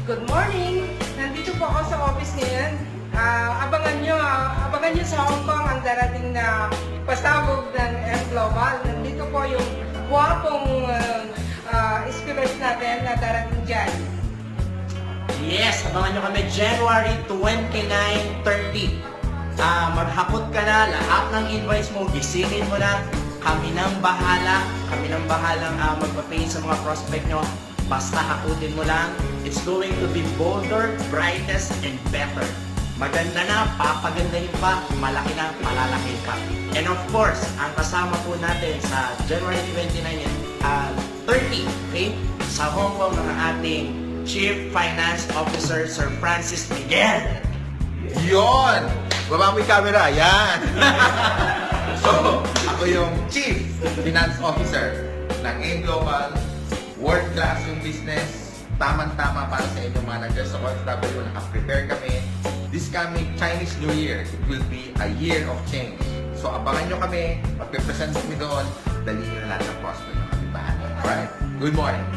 Good morning! Nandito po ako sa office ngayon. Abangan nyo sa Hong Kong ang darating na pasabog ng M Global. Nandito po yung guwapong speakers natin na darating dyan. Yes, abangan nyo kami January 29, 30. Maghapot ka na, lahat ng invites mo, gisingin mo na. Kami nang bahalang magpapain sa mga prospect nyo. Basta hakutin mo lang. It's going to be bolder, brightest, and better. Maganda na, papagandahin pa, malaki na, malalaki pa. And of course, ang kasama po natin sa January 29 and 30, okay? Sa Hong Kong ng ating Chief Finance Officer, Sir Francis Miguel. Yon! Baba mo yung camera, yan! So, ako yung Chief Finance Officer ng M Global. World class yung business. Tamang-tama para sa inyong managers sa OFW. Naka-prepare kami. This coming Chinese New Year, it will be a year of change. So, abangan nyo kami. Magpe-present kami doon. Daliin na lahat ng prospect ng kami bahan. Alright? Good morning.